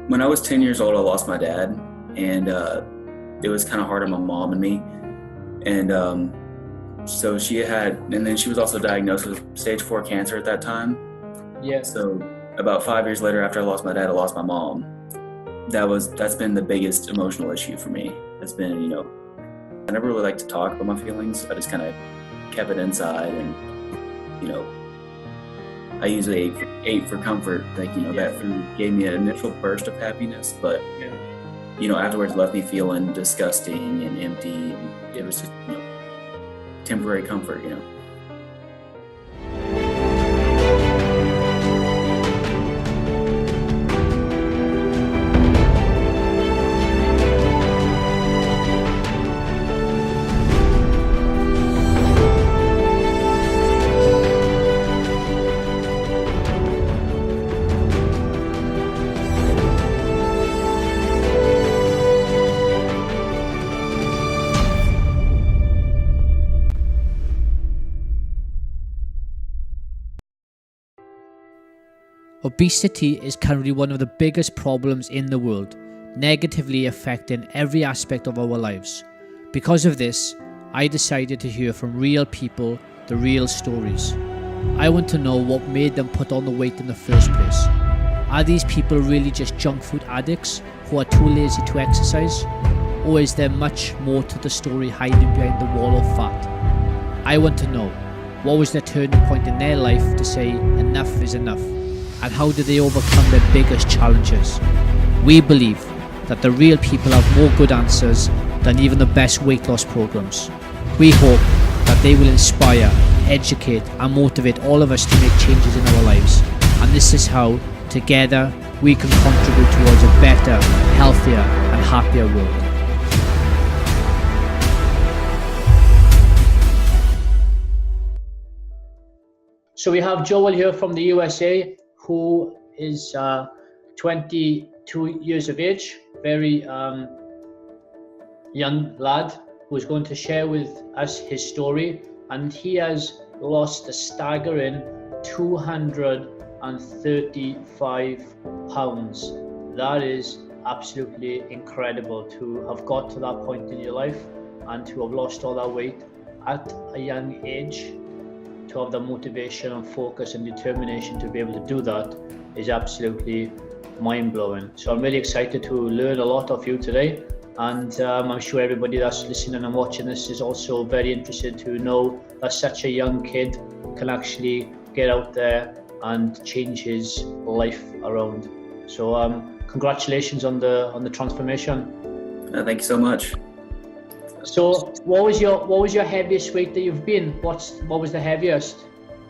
When I was 10 years old, I lost my dad, and it was kind of hard on my mom and me. And so and then she was also diagnosed with stage 4 cancer at that time. Yeah. So about 5 years later, after I lost my dad, I lost my mom. That's been the biggest emotional issue for me. It's been, I never really like to talk about my feelings. I just kind of kept it inside, and I usually ate for comfort. That food gave me an initial burst of happiness, but afterwards left me feeling disgusting and empty, and it was just temporary comfort. Obesity is currently one of the biggest problems in the world, negatively affecting every aspect of our lives. Because of this, I decided to hear from real people, the real stories. I want to know what made them put on the weight in the first place. Are these people really just junk food addicts who are too lazy to exercise? Or is there much more to the story hiding behind the wall of fat? I want to know, what was their turning point in their life to say enough is enough? And how did they overcome their biggest challenges? We believe that the real people have more good answers than even the best weight loss programs. We hope that they will inspire, educate and motivate all of us to make changes in our lives. And this is how, together, we can contribute towards a better, healthier and happier world. So we have Joel here from the USA, who is 22 years of age, very young lad, who is going to share with us his story. And he has lost a staggering 235 pounds. That is absolutely incredible to have got to that point in your life and to have lost all that weight at a young age. To have the motivation and focus and determination to be able to do that is absolutely mind-blowing. So I'm really excited to learn a lot of you today, and I'm sure everybody that's listening and watching this is also very interested to know that such a young kid can actually get out there and change his life around. So congratulations on the transformation. Thank you so much. So what was your heaviest weight that you've been? What was the heaviest?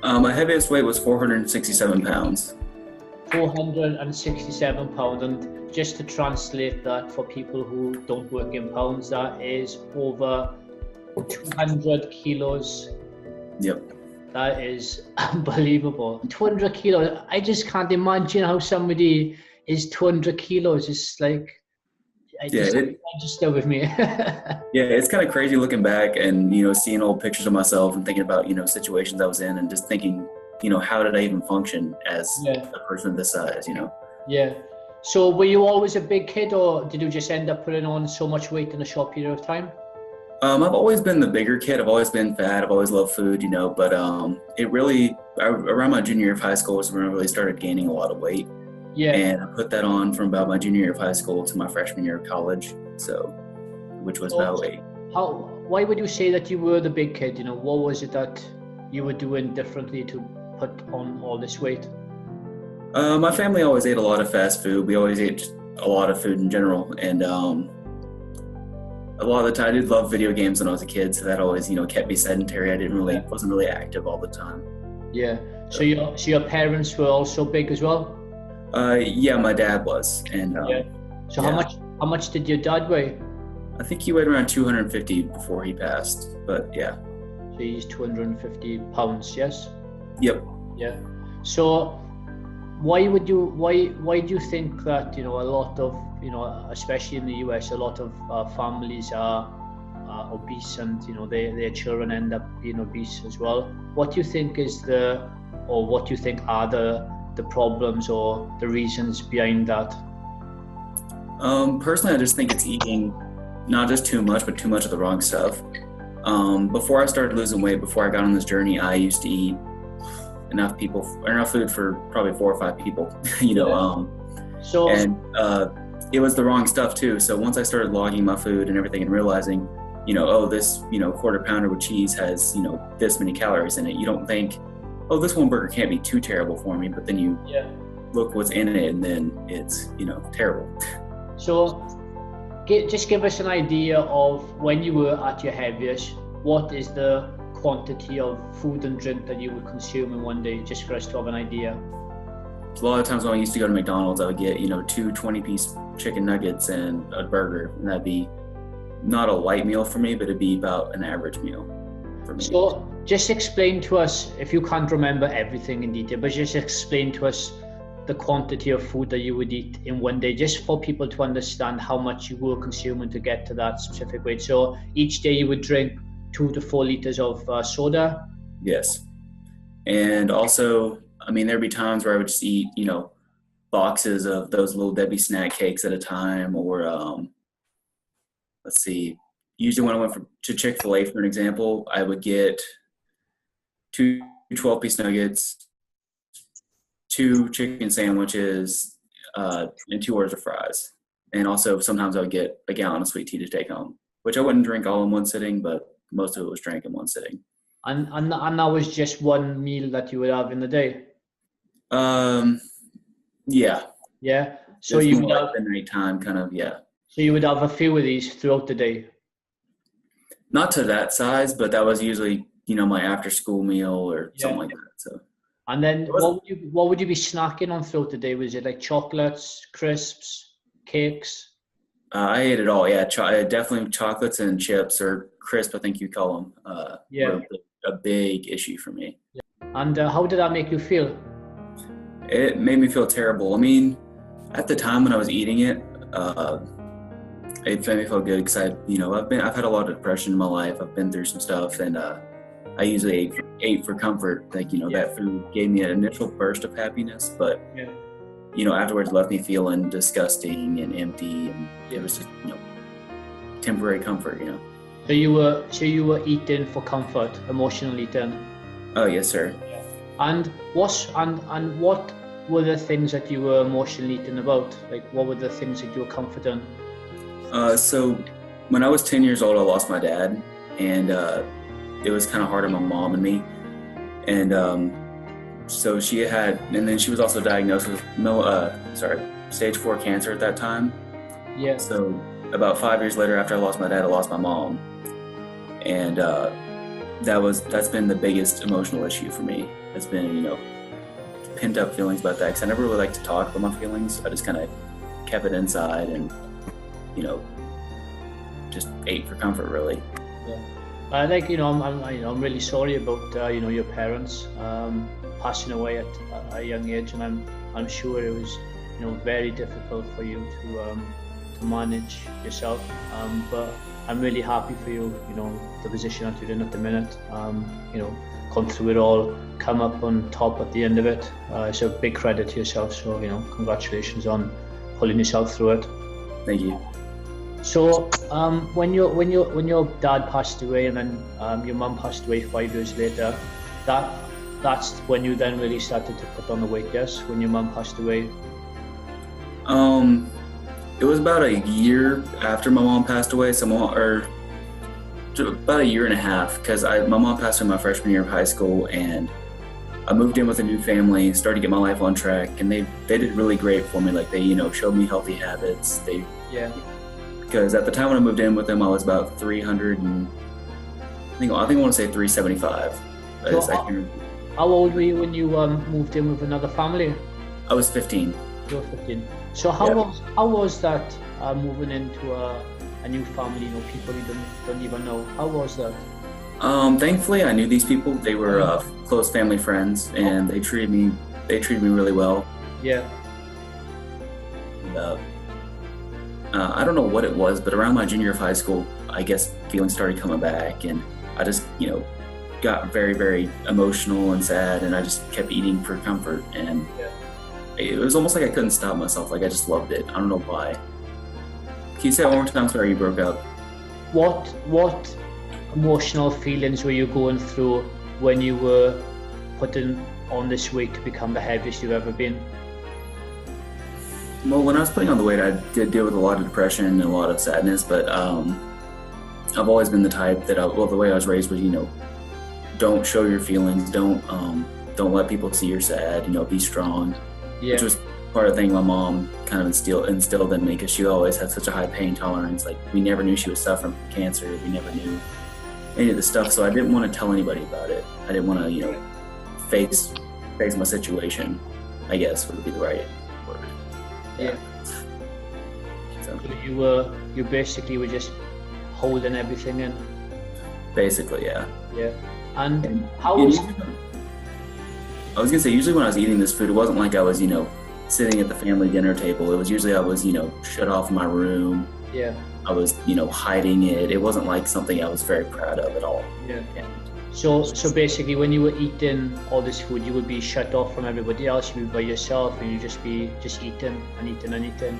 My heaviest weight was 467 pounds. 467 pounds, and just to translate that for people who don't work in pounds, that is over 200 kilos. Yep. That is unbelievable. 200 kilos. I just can't imagine how somebody is 200 kilos. It's like, register with me. Yeah, it's kind of crazy looking back and, seeing old pictures of myself and thinking about, situations I was in and just thinking, how did I even function as a person this size, Yeah. So were you always a big kid, or did you just end up putting on so much weight in a short period of time? I've always been the bigger kid. I've always been fat. I've always loved food, but it really, around my junior year of high school was when I really started gaining a lot of weight. Yeah. And I put that on from about my junior year of high school to my freshman year of college, which was about 8. Why would you say that you were the big kid? What was it that you were doing differently to put on all this weight? My family always ate a lot of fast food. We always ate just a lot of food in general, and a lot of the time I did love video games when I was a kid, so that always kept me sedentary. I wasn't really active all the time. Yeah. So your parents were also big as well? Yeah, my dad was, and So how much did your dad weigh? I think he weighed around 250 before he passed, but yeah. So he's 250 pounds, yes? Yep. Yeah. So why do you think that a lot of especially in the US, a lot of families are obese, and their children end up being obese as well? What do you think are the problems or the reasons behind that? Personally, I just think it's eating not just too much, but too much of the wrong stuff. Before I started losing weight, before I got on this journey, I used to eat enough food for probably 4 or 5 people, you know. So, And it was the wrong stuff too. So once I started logging my food and everything and realizing, oh, this, quarter pounder with cheese has, this many calories in it. You don't think, oh, this one burger can't be too terrible for me, but then you look what's in it and then it's, terrible. So just give us an idea of when you were at your heaviest, what is the quantity of food and drink that you would consume in one day, just for us to have an idea? A lot of times when I used to go to McDonald's, I would get, 2 20-piece chicken nuggets and a burger, and that'd be not a light meal for me, but it'd be about an average meal for me. So just explain to us, if you can't remember everything in detail, but just explain to us the quantity of food that you would eat in one day, just for people to understand how much you were consuming to get to that specific weight. So each day you would drink 2 to 4 liters of soda? Yes. And also, there'd be times where I would just eat, boxes of those little Debbie snack cakes at a time, or let's see, usually when I went to Chick-fil-A, for an example, I would get 2 12-piece nuggets, 2 chicken sandwiches, and 2 orders of fries. And also sometimes I would get a gallon of sweet tea to take home, which I wouldn't drink all in one sitting, but most of it was drank in one sitting. And that was just one meal that you would have in the day? Yeah. Yeah. So you would have the nighttime kind of, yeah. So you would have a few of these throughout the day? Not to that size, but that was usually, my after school meal or something like that. So. And then what would you be snacking on throughout the day? Was it like chocolates, crisps, cakes? I ate it all. Yeah, definitely chocolates and chips, or crisp, I think you call them. Were a big issue for me. Yeah. And how did that make you feel? It made me feel terrible. At the time when I was eating it, it made me feel good because I've had a lot of depression in my life. I've been through some stuff, and I usually ate for comfort. That food gave me an initial burst of happiness, but afterwards left me feeling disgusting and empty, and it was just temporary comfort. So you were eating for comfort, emotional eating. Oh yes, sir. And what were the things that you were emotionally eating about? Like, what were the things that you were comforting? So when I was 10 years old, I lost my dad, and it was kind of hard on my mom and me. And so and then she was also diagnosed with stage 4 cancer at that time. Yeah. So about 5 years later, after I lost my dad, I lost my mom. And that's been the biggest emotional issue for me. It's been, pent up feelings about that, because I never really liked to talk about my feelings. I just kind of kept it inside and, just ate for comfort, really. Yeah. I'm really sorry about your parents passing away at a young age, and I'm sure it was very difficult for you to manage yourself. But I'm really happy for you. The position that you're in at the minute. Gone through it all, come up on top at the end of it. It's a big credit to yourself. So congratulations on pulling yourself through it. Thank you. So when your dad passed away, and then your mum passed away 5 years later, that's when you then really started to put on the weight. Yes, when your mum passed away. It was about a year after my mom passed away. About a year and a half, because my mom passed away my freshman year of high school, and I moved in with a new family, started to get my life on track, and they did really great for me. Like, they showed me healthy habits. Because at the time when I moved in with them, I was about 300 and I want to say 375. So how old were you when you moved in with another family? I was 15. You were 15. So how was that moving into a new family? People you don't even know. How was that? Thankfully, I knew these people. They were close family friends, and they treated me really well. Yeah. And, I don't know what it was, but around my junior year of high school, I guess feelings started coming back, and I just, got very, very emotional and sad, and I just kept eating for comfort, and it was almost like I couldn't stop myself. Like, I just loved it. I don't know why. Can you say it one more time? Sorry, you broke up. What emotional feelings were you going through when you were putting on this weight to become the heaviest you've ever been? Well, when I was putting on the weight, I did deal with a lot of depression and a lot of sadness, but I've always been the type that, the way I was raised was, don't show your feelings, don't let people see you're sad, be strong, Yeah. which was part of the thing my mom kind of instilled in me because she always had such a high pain tolerance. Like, we never knew she was suffering from cancer. We never knew any of the stuff, so I didn't want to tell anybody about it. I didn't want to, face my situation, I guess would be the right word. Yeah. So You basically were just holding everything in. basically, yeah. Yeah. And And how and was usually- I was gonna say, usually when I was eating this food, it wasn't like I was, sitting at the family dinner table. It was usually I was, shut off in my room. yeah. I was, hiding it. It wasn't like something I was very proud of at all. Yeah. And So basically, when you were eating all this food, you would be shut off from everybody else. You'd be by yourself, and you'd just be eating and eating and eating.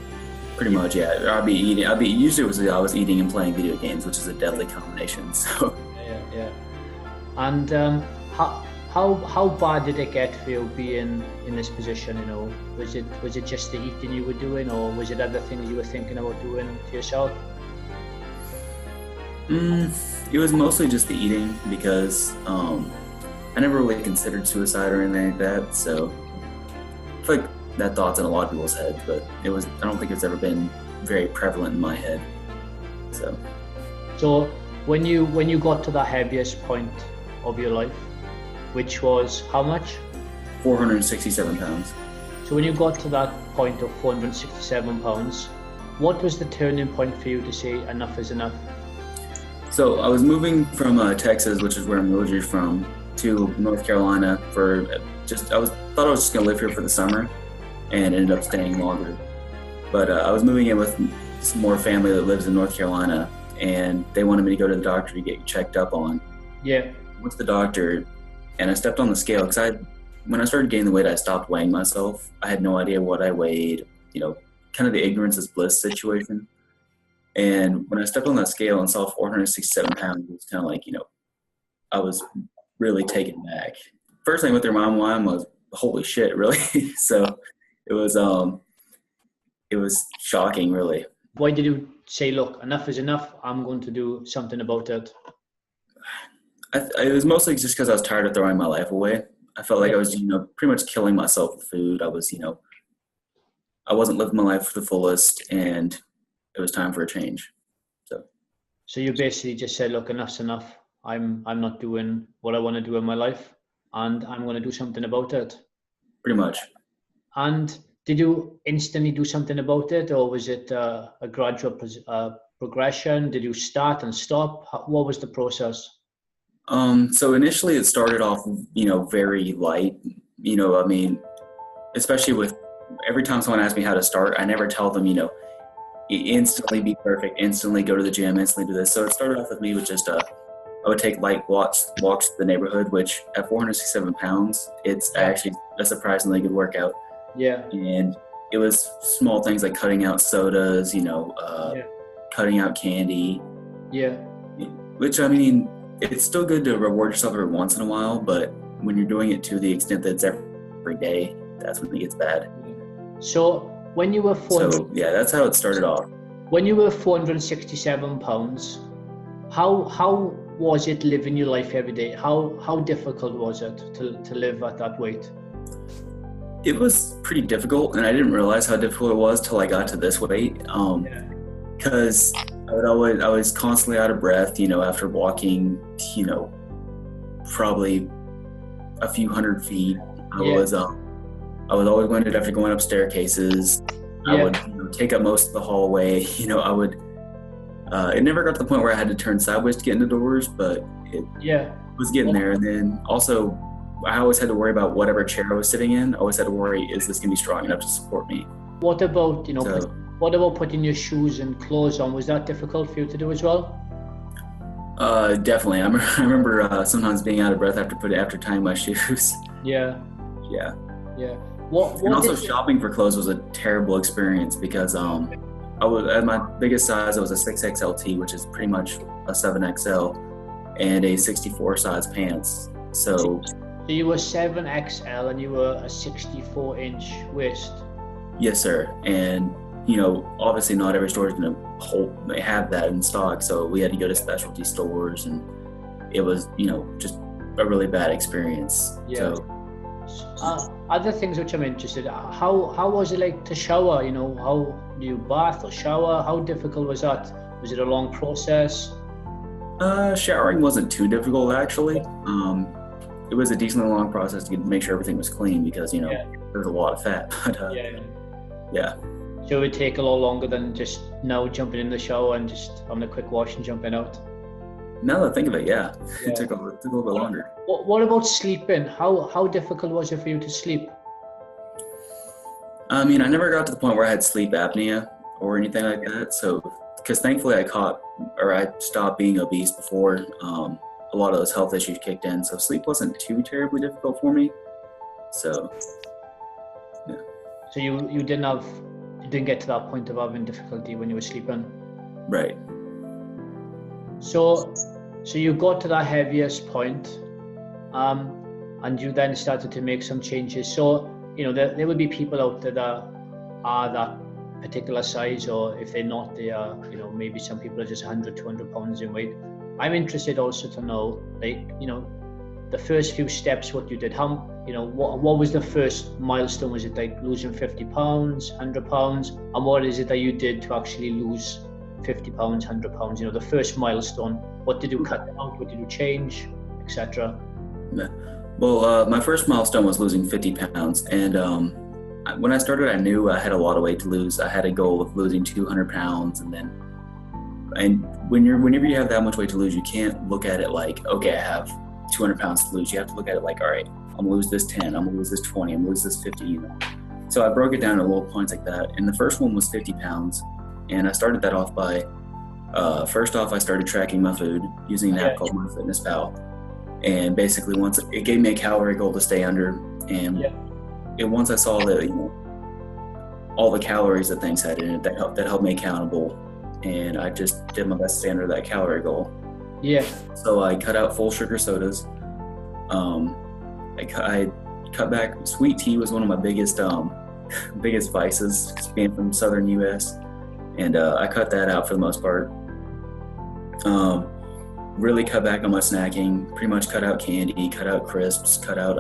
pretty much, yeah. Usually I was eating and playing video games, which is a deadly combination. So Yeah. And how bad did it get for you being in this position? Was it just the eating you were doing, or was it other things you were thinking about doing to yourself? it was mostly just the eating because I never really considered suicide or anything like that. So I feel like that thought's in a lot of people's heads, but I don't think it's ever been very prevalent in my head. So when you got to the heaviest point of your life, which was how much? 467 pounds. So when you got to that point of 467 pounds, what was the turning point for you to say enough is enough? So I was moving from Texas, which is where I'm originally from, to North Carolina for thought I was just gonna live here for the summer, and ended up staying longer. But I was moving in with some more family that lives in North Carolina, and they wanted me to go to the doctor to get checked up on. Yeah. Went to the doctor, and I stepped on the scale because when I started gaining the weight, I stopped weighing myself. I had no idea what I weighed, kind of the ignorance is bliss situation. And when I stepped on that scale and saw 467 pounds, it was kind of like, I was really taken back. First thing I went through my mind was, holy shit, really? So it was shocking, really. Why did you say, look, enough is enough, I'm going to do something about it? It was mostly just because I was tired of throwing my life away. I felt like I was, pretty much killing myself with food. I was, I wasn't living my life to the fullest, and it was time for a change. So you basically just said, look, enough's enough. I'm not doing what I want to do in my life, and I'm going to do something about it. Pretty much. And did you instantly do something about it, or was it a gradual progression? Did you start and stop? What was the process? So initially it started off, very light, especially with every time someone asks me how to start, I never tell them, instantly be perfect, instantly go to the gym, instantly do this. So it started off with me with just, I would take light walks to the neighborhood, which at 467 pounds, it's actually a surprisingly good workout. Yeah. And it was small things like cutting out sodas, cutting out candy. Yeah. Which, it's still good to reward yourself every once in a while, but when you're doing it to the extent that it's every day, that's when it gets bad. So when you were that's how it started off. When you were 467 pounds, how was it living your life every day? How difficult was it to live at that weight? It was pretty difficult, and I didn't realize how difficult it was till I got to this weight. Because I was constantly out of breath, after walking, probably a few hundred feet. I was always winded after going up staircases. I would take up most of the hallway. I would. It never got to the point where I had to turn sideways to get into doors, but it was getting there. And then also, I always had to worry about whatever chair I was sitting in. I always had to worry, is this going to be strong enough to support me? What about, what about putting your shoes and clothes on? Was that difficult for you to do as well? Definitely. I remember sometimes being out of breath after tying my shoes. Yeah. Yeah. Yeah. And also shopping for clothes was a terrible experience because I I was at my biggest size. I was a 6XLT, which is pretty much a 7XL, and a 64 size pants. So you were 7XL and you were a 64-inch waist. yes, sir. And obviously not every store is going to have that in stock. So we had to go to specialty stores, and it was just a really bad experience. Yeah. So, other things which I'm interested in, how was it like to shower? How do you bath or shower? How difficult was that? Was it a long process? Showering wasn't too difficult, actually. It was a decently long process to make sure everything was clean because there's a lot of fat. But yeah. So it would take a lot longer than just now jumping in the shower and just having a quick wash and jumping out. Now that I think of it, yeah. It took a little bit longer. What about sleeping? How difficult was it for you to sleep? I mean, I never got to the point where I had sleep apnea or anything like that. So, because thankfully I stopped being obese before a lot of those health issues kicked in. So sleep wasn't too terribly difficult for me. So, yeah. So you didn't get to that point of having difficulty when you were sleeping? Right. So you got to that heaviest point, and you then started to make some changes. So, there will be people out there that are that particular size, or if they're not, they are, maybe some people are just 100, 200 pounds in weight. I'm interested also to know, the first few steps, what you did, what was the first milestone? Was it like losing 50 pounds, 100 pounds? And what is it that you did to actually lose 50 pounds, 100 pounds? The first milestone. What did you cut out? What did you change, etc.? Well, my first milestone was losing 50 pounds. And when I started, I knew I had a lot of weight to lose. I had a goal of losing 200 pounds. And whenever you have that much weight to lose, you can't look at it like, okay, I have 200 pounds to lose. You have to look at it like, all right, I'm gonna lose this 10, I'm gonna lose this 20, I'm gonna lose this 50, So I broke it down to little points like that. And the first one was 50 pounds. And I started that off by, first off, I started tracking my food using an app called MyFitnessPal. And basically once it gave me a calorie goal to stay under. And once I saw that, all the calories that things had in it, that helped me accountable. And I just did my best to stay under that calorie goal. Yeah. So I cut out full sugar sodas. I cut back. Sweet tea was one of my biggest vices, being from southern U.S. And I cut that out for the most part. Really cut back on my snacking. Pretty much cut out candy, cut out crisps, cut out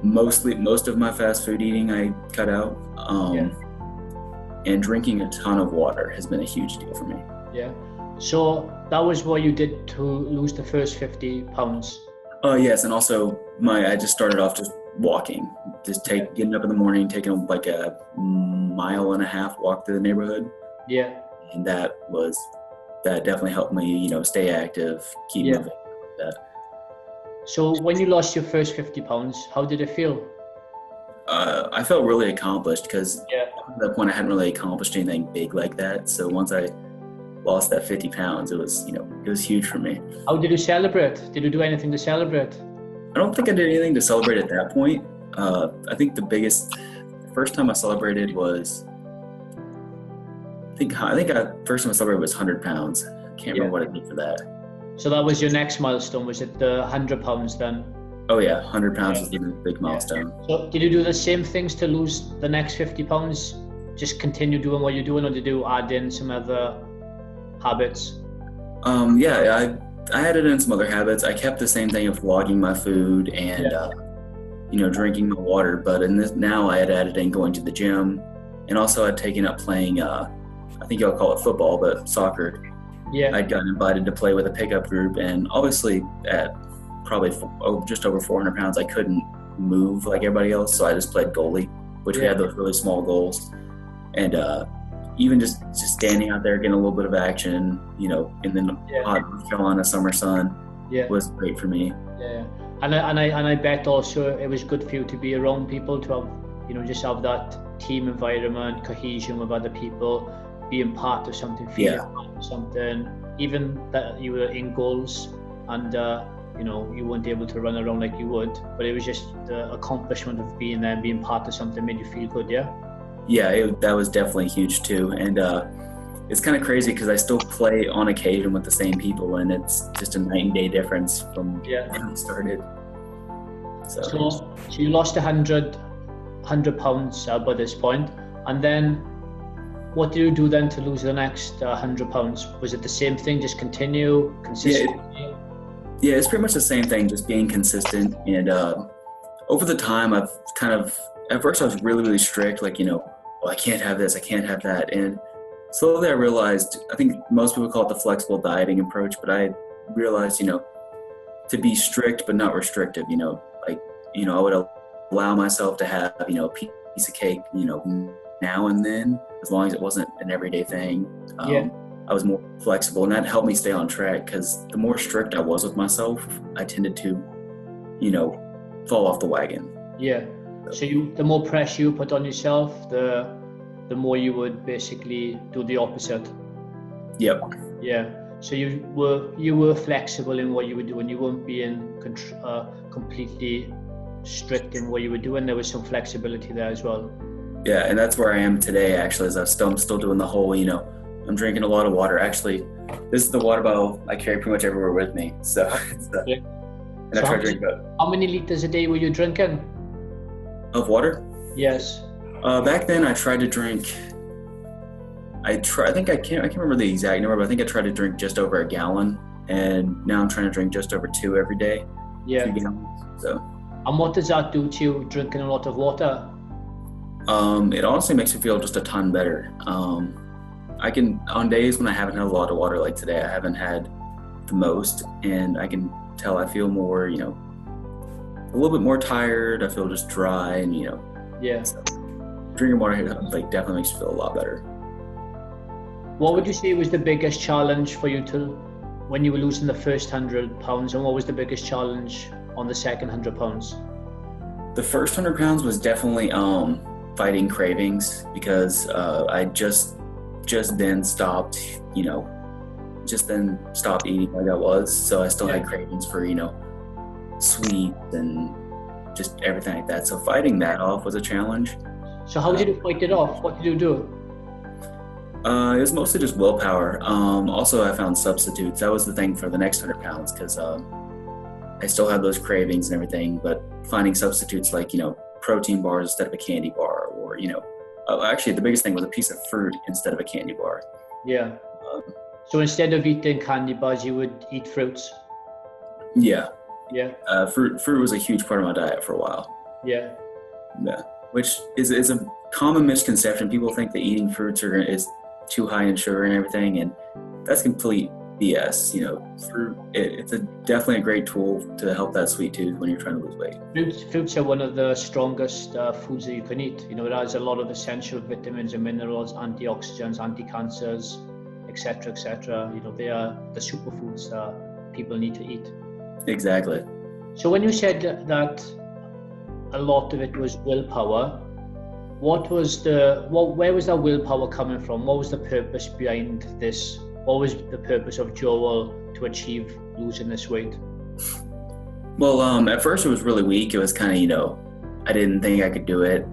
most of my fast food eating. I cut out. And drinking a ton of water has been a huge deal for me. Yeah. So that was what you did to lose the first 50 pounds? Yes, and also I just started off just walking. Getting up in the morning, taking like a 1.5 mile walk through the neighborhood. Yeah. And that definitely helped me, stay active, keep moving like that. So when you lost your first 50 pounds, how did it feel? I felt really accomplished because at that point I hadn't really accomplished anything big like that. So once I lost that 50 pounds, it was huge for me. How did you celebrate? Did you do anything to celebrate? I don't think I did anything to celebrate at that point. I think the first time I celebrated was, first time I celebrated was 100 pounds. I can't remember what I did for that. So that was your next milestone. Was it the 100 pounds then? Oh yeah, 100 pounds is the big milestone. So did you do the same things to lose the next 50 pounds? Just continue doing what you're doing, or did you add in some other habits? I added in some other habits. I kept the same thing of logging my food and drinking my water. But now I had added in going to the gym, and also I'd taken up playing. I think y'all call it football, but soccer. Yeah. I'd gotten invited to play with a pickup group, and obviously at probably just over 400 pounds, I couldn't move like everybody else, so I just played goalie, which we had those really small goals. And even just standing out there, getting a little bit of action, in the hot North Carolina summer sun was great for me. Yeah, and I bet also it was good for you to be around people, to have, just have that team environment, cohesion with other people, being part of something, feeling part of something, even that you were in goals and you weren't able to run around like you would, but it was just the accomplishment of being there and being part of something made you feel good. Yeah, that was definitely huge too. And it's kind of crazy because I still play on occasion with the same people, and it's just a night and day difference from Yeah. when I started. So So you lost 100 pounds by this point, and then what do you do then to lose the next 100 pounds? Was it the same thing? Just continue consistently? yeah, it's pretty much the same thing, just being consistent. And over the time, I've kind of, at first I was really, really strict, like, well, I can't have this, I can't have that. And slowly I realized, I think most people call it the flexible dieting approach, but I realized, to be strict but not restrictive, like, I would allow myself to have, a piece of cake, now and then, as long as it wasn't an everyday thing. I was more flexible, and that helped me stay on track, because the more strict I was with myself, I tended to, fall off the wagon. Yeah. So the more pressure you put on yourself, the more you would basically do the opposite. Yep. Yeah. So you were flexible in what you were doing. You weren't being completely strict in what you were doing. There was some flexibility there as well. Yeah, and that's where I am today, actually, is I'm still doing the whole, I'm drinking a lot of water. Actually, this is the water bottle I carry pretty much everywhere with me. So, Okay. And I try to drink about. How many liters a day were you drinking? Of water? Yes. Back then, I tried to drink. I think I can't remember the exact number, but I think I tried to drink just over a gallon, and now I'm trying to drink just over 2 every day. Yeah. 2 gallons. So. And what does that do to you, drinking a lot of water? It honestly makes me feel just a ton better. I can, on days when I haven't had a lot of water, like today, I haven't had the most, and I can tell I feel more, a little bit more tired. I feel just dry, and Yeah. So drinking water like definitely makes you feel a lot better. What would you say was the biggest challenge for you when you were losing the first 100 pounds, and what was the biggest challenge on the second 100 pounds? The first 100 pounds was definitely fighting cravings, because I just then stopped, stopped eating like I was. So I still had cravings for, sweets and just everything like that. So fighting that off was a challenge. So how did you fight it off? What did you do? It was mostly just willpower. Also, I found substitutes. That was the thing for the next 100 pounds, because I still had those cravings and everything, but finding substitutes like, protein bars instead of a candy bar, or, actually the biggest thing was a piece of fruit instead of a candy bar. Yeah. So instead of eating candy bars, you would eat fruits? Yeah. Yeah. Fruit was a huge part of my diet for a while. Yeah. Yeah. Which is a common misconception. People think that eating fruits is too high in sugar and everything, and that's complete BS. Fruit, it's definitely a great tool to help that sweet tooth when you're trying to lose weight. Fruits are one of the strongest foods that you can eat. It has a lot of essential vitamins and minerals, antioxidants, anti-cancers, etc., etc. They are the superfoods that people need to eat. Exactly. So when you said that a lot of it was willpower, where was that willpower coming from? What was the purpose behind this? What was the purpose of Joel to achieve losing this weight? Well, at first it was really weak. It was kind of, I didn't think I could do it.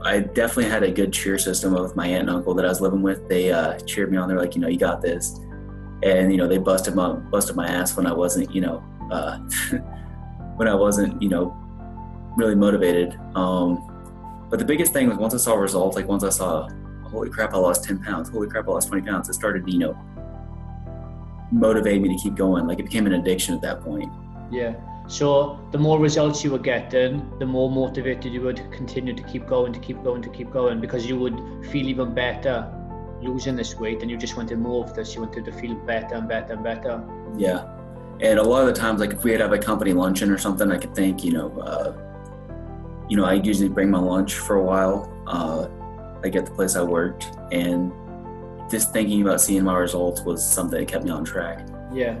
I definitely had a good cheer system with my aunt and uncle that I was living with. They cheered me on. They're like, you got this. And, they busted my ass when I wasn't, really motivated. But the biggest thing was once I saw results, like once I saw, holy crap, I lost 10 pounds. Holy crap, I lost 20 pounds. It started to, motivate me to keep going. Like it became an addiction at that point. Yeah. So the more results you were getting, the more motivated you would continue to keep going, because you would feel even better losing this weight, and you just wanted more of this. You wanted to feel better and better and better. Yeah. And a lot of the times, like if we had to have a company luncheon or something, I could think, I usually bring my lunch for a while, like at the place I worked, and just thinking about seeing my results was something that kept me on track. Yeah.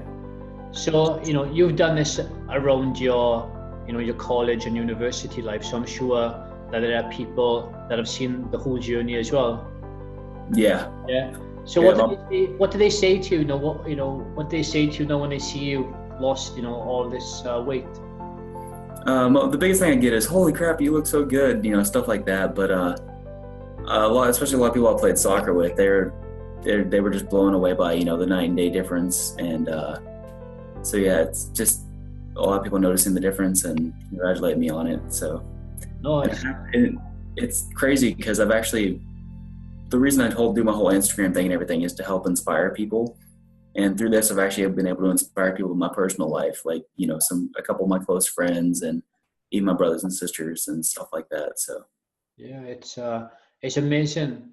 So, you've done this around your college and university life. So I'm sure that there are people that have seen the whole journey as well. Yeah. Yeah. So what do they say to you? What they say to you now when they see you lost, all this weight? The biggest thing I get is, holy crap, you look so good, stuff like that. But a lot, especially a lot of people I played soccer with, they were just blown away by the night and day difference, and so yeah, it's just a lot of people noticing the difference and congratulating me on it. So No, it's and it's crazy because I've actually the reason I do my whole Instagram thing and everything is to help inspire people. And through this, I've actually been able to inspire people in my personal life, like a couple of my close friends and even my brothers and sisters and stuff like that. So yeah, it's amazing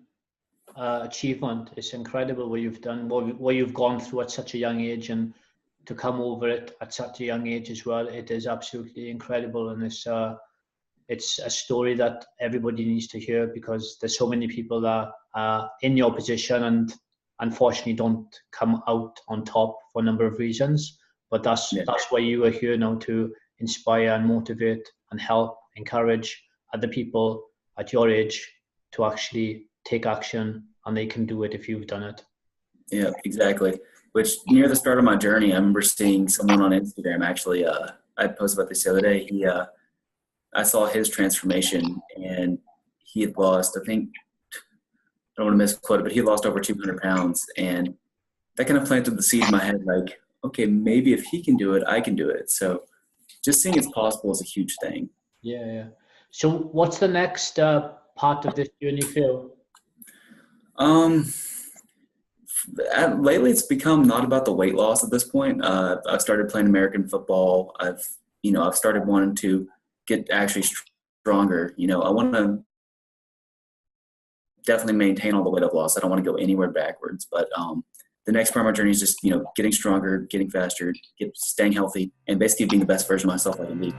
achievement. It's incredible what you've done, what you've gone through at such a young age, and to come over it at such a young age as well. It is absolutely incredible, and it's a story that everybody needs to hear, because there's so many people that are in your position and unfortunately don't come out on top for a number of reasons. But that's why you are here now, to inspire and motivate and help, encourage other people at your age to actually take action, and they can do it if you've done it. yeah, exactly. Which near the start of my journey, I remember seeing someone on Instagram actually. I posted about this the other day. I saw his transformation, and he had lost, I think, I don't want to misquote it, but he lost over 200 pounds. And that kind of planted the seed in my head, like, okay, maybe if he can do it, I can do it. So just seeing it's possible is a huge thing. Yeah, yeah. So what's the next part of this journey for you? Um, Lately it's become not about the weight loss at this point. I've started playing American football. I've started wanting to get actually stronger. I want to definitely maintain all the weight I've lost. I don't want to go anywhere backwards, but the next part of my journey is just getting stronger, getting faster, staying healthy, and basically being the best version of myself I can be.